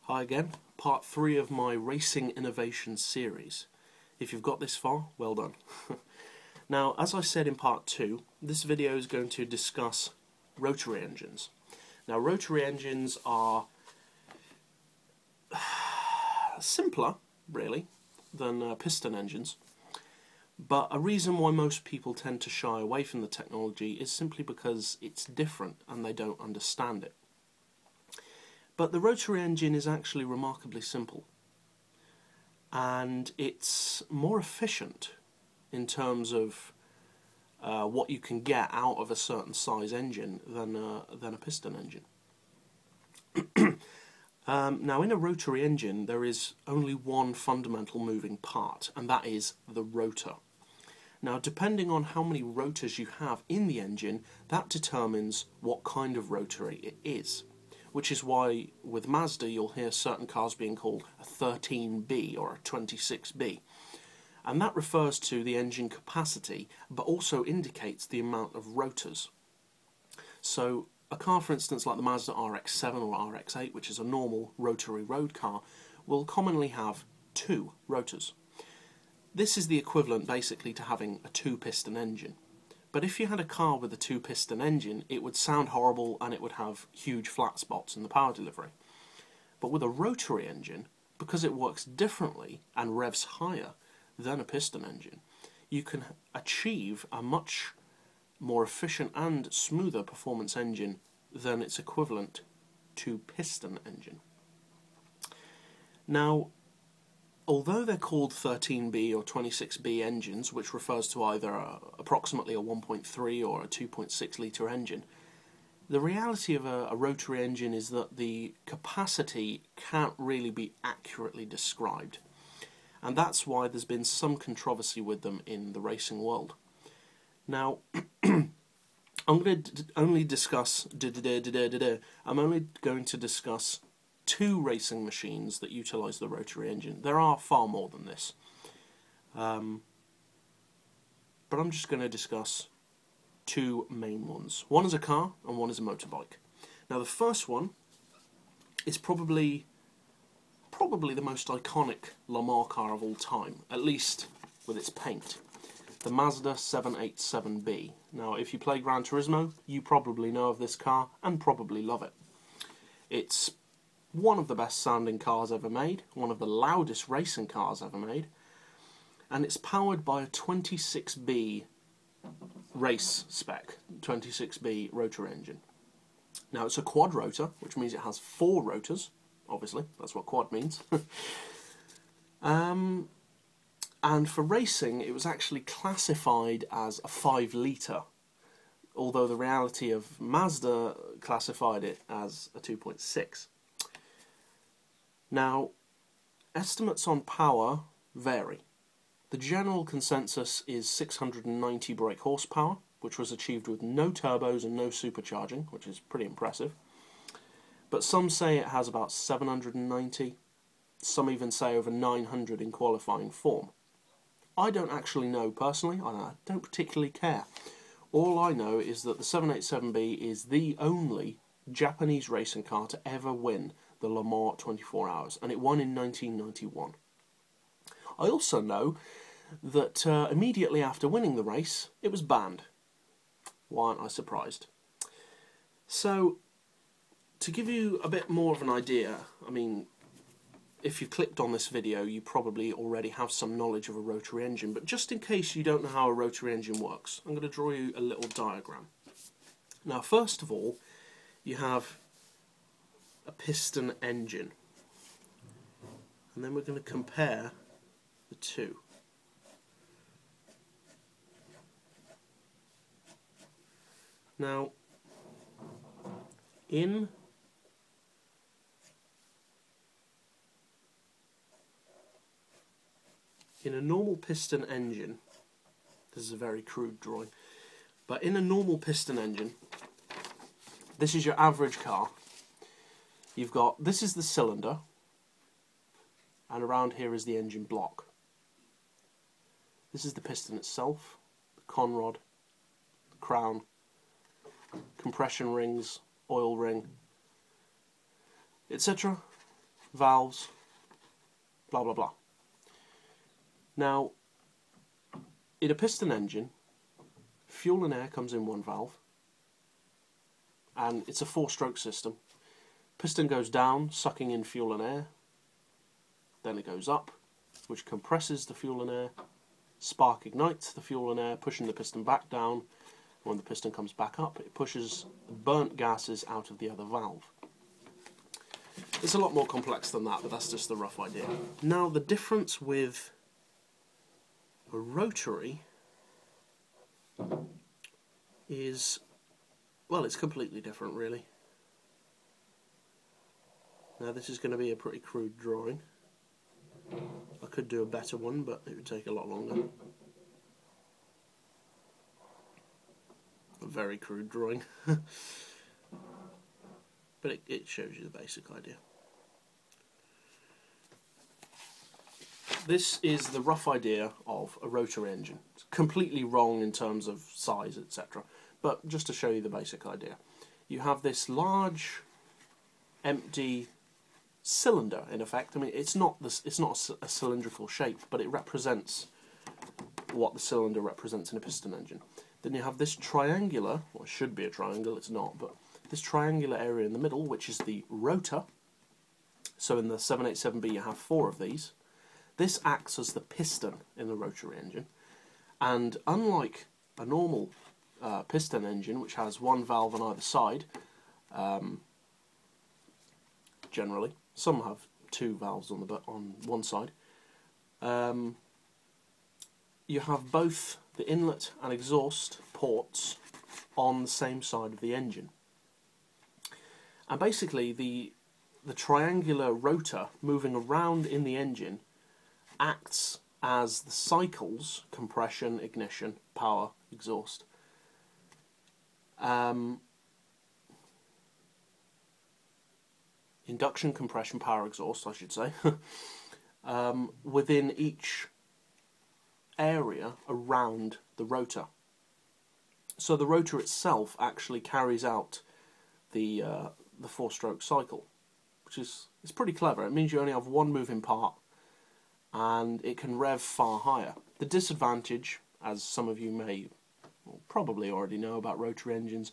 Hi again, part 3 of my Racing Innovation series. If you've got this far, well done. Now, as I said in part 2, this video is going to discuss rotary engines. Now, rotary engines are simpler, really, than piston engines. But a reason why most people tend to shy away from the technology is simply because it's different and they don't understand it. But the rotary engine is actually remarkably simple, and it's more efficient in terms of what you can get out of a certain size engine than a piston engine. Now, in a rotary engine there is only one fundamental moving part, and that is the rotor. Now, depending on how many rotors you have in the engine, that determines what kind of rotary it is. Which is why with Mazda you'll hear certain cars being called a 13B or a 26B. And that refers to the engine capacity, but also indicates the amount of rotors. So a car, for instance, like the Mazda RX-7 or RX-8, which is a normal rotary road car, will commonly have 2 rotors. This is the equivalent basically to having a 2-piston engine. But if you had a car with a 2-piston engine, it would sound horrible and it would have huge flat spots in the power delivery. But with a rotary engine, because it works differently and revs higher than a piston engine, you can achieve a much more efficient and smoother performance engine than its equivalent 2-piston engine. Now, although they're called 13B or 26B engines, which refers to either approximately a 1.3 or a 2.6 litre engine, the reality of a rotary engine is that the capacity can't really be accurately described. And that's why there's been some controversy with them in the racing world. Now, I'm only going to discuss 2 racing machines that utilise the rotary engine. There are far more than this. But I'm just going to discuss 2 main ones. One is a car and one is a motorbike. Now, the first one is probably the most iconic Le Mans car of all time, at least with its paint. The Mazda 787B. Now, if you play Gran Turismo, you probably know of this car and probably love it. It's one of the best sounding cars ever made, one of the loudest racing cars ever made, and it's powered by a 26B race spec, 26B rotor engine. Now, it's a quad rotor, which means it has 4 rotors, obviously, that's what quad means. And for racing, it was actually classified as a 5 litre, although the reality of Mazda classified it as a 2.6. Now, estimates on power vary. The general consensus is 690 brake horsepower, which was achieved with no turbos and no supercharging, which is pretty impressive. But some say it has about 790, some even say over 900 in qualifying form. I don't actually know personally, and I don't particularly care. All I know is that the 787B is the only Japanese racing car to ever win the Le Mans 24 Hours, and it won in 1991. I also know that immediately after winning the race, it was banned. Why aren't I surprised? So, to give you a bit more of an idea, I mean, if you clicked on this video, you probably already have some knowledge of a rotary engine, but just in case you don't know how a rotary engine works, I'm going to draw you a little diagram. Now, first of all, you have a piston engine, and then we're going to compare the 2. Now, in a normal piston engine, this is a very crude drawing, but in a normal piston engine, this is your average car. You've got, this is the cylinder, and around here is the engine block. This is the piston itself, the conrod, the crown, compression rings, oil ring, etc. valves, blah blah blah. Now, in a piston engine, fuel and air comes in one valve, and it's a 4-stroke system. Piston goes down, sucking in fuel and air, then it goes up, which compresses the fuel and air, spark ignites the fuel and air, pushing the piston back down. When the piston comes back up, it pushes the burnt gases out of the other valve. It's a lot more complex than that, but that's just the rough idea. Now, the difference with a rotary is, well, it's completely different, really. Now, this is going to be a pretty crude drawing. I could do a better one, but it would take a lot longer. A very crude drawing. But it shows you the basic idea. This is the rough idea of a rotary engine. It's completely wrong in terms of size, etc. But just to show you the basic idea. You have this large, empty cylinder, in effect. I mean, it's not a cylindrical shape, but it represents what the cylinder represents in a piston engine. Then you have this triangular, well, it should be a triangle, it's not, but this triangular area in the middle, which is the rotor. So in the 787B you have 4 of these. This acts as the piston in the rotary engine, and unlike a normal piston engine, which has one valve on either side, generally, some have 2 valves on one side, you have both the inlet and exhaust ports on the same side of the engine. And basically the triangular rotor moving around in the engine acts as the cycles: compression, ignition, power, exhaust. Induction, compression, power, exhaust, I should say, within each area around the rotor. So the rotor itself actually carries out the 4-stroke cycle, which is pretty clever. It means you only have one moving part, and it can rev far higher. The disadvantage, as some of you may probably already know about rotary engines,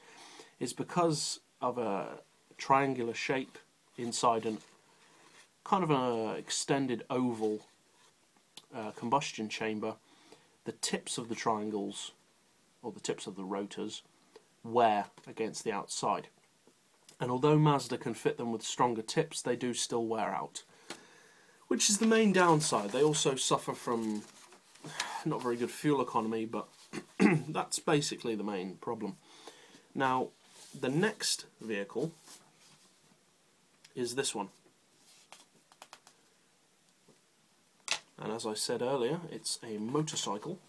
is because of a triangular shape inside an kind of an extended oval combustion chamber, the tips of the triangles, or the tips of the rotors, wear against the outside. And although Mazda can fit them with stronger tips, they do still wear out, which is the main downside. They also suffer from not very good fuel economy, but that's basically the main problem. Now, the next vehicle is this one. And as I said earlier, it's a motorcycle.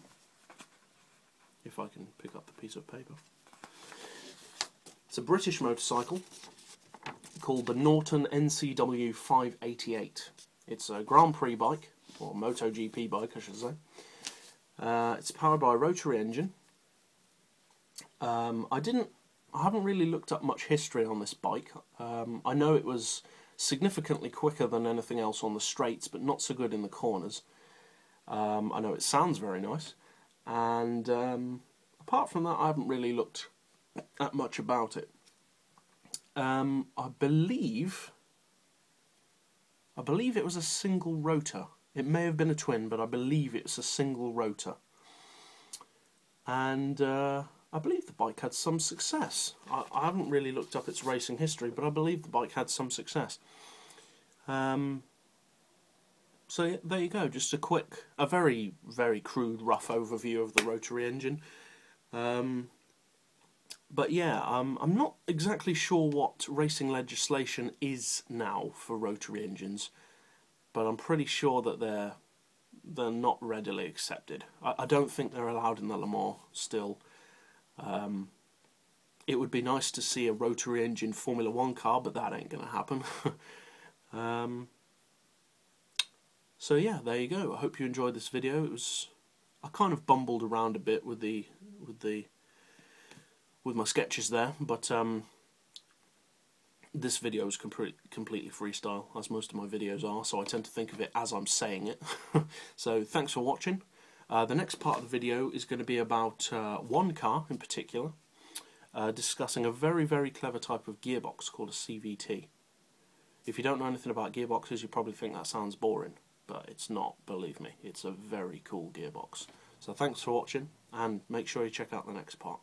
If I can pick up the piece of paper. It's a British motorcycle called the Norton NCW 588. It's a Grand Prix bike, or MotoGP bike I should say. It's powered by a rotary engine. I haven't really looked up much history on this bike. I know it was significantly quicker than anything else on the straights, but not so good in the corners. I know it sounds very nice, and apart from that I haven't really looked at much about it. I believe it was a single rotor. It may have been a twin, but I believe it's a single rotor. And I believe the bike had some success. I haven't really looked up its racing history, but I believe the bike had some success. So yeah, there you go, just a very, very crude, rough overview of the rotary engine. But yeah, I'm not exactly sure what racing legislation is now for rotary engines, but I'm pretty sure that they're not readily accepted. I don't think they're allowed in the Le Mans still. It would be nice to see a rotary engine Formula 1 car, but that ain't going to happen. So yeah, there you go. I hope you enjoyed this video. I kind of bumbled around a bit with my sketches there, but This video is completely freestyle, as most of my videos are, so I tend to think of it as I'm saying it. So thanks for watching. The next part of the video is going to be about one car in particular, discussing a very, very clever type of gearbox called a CVT. If you don't know anything about gearboxes, you probably think that sounds boring, but it's not, believe me. It's a very cool gearbox. So thanks for watching, and make sure you check out the next part.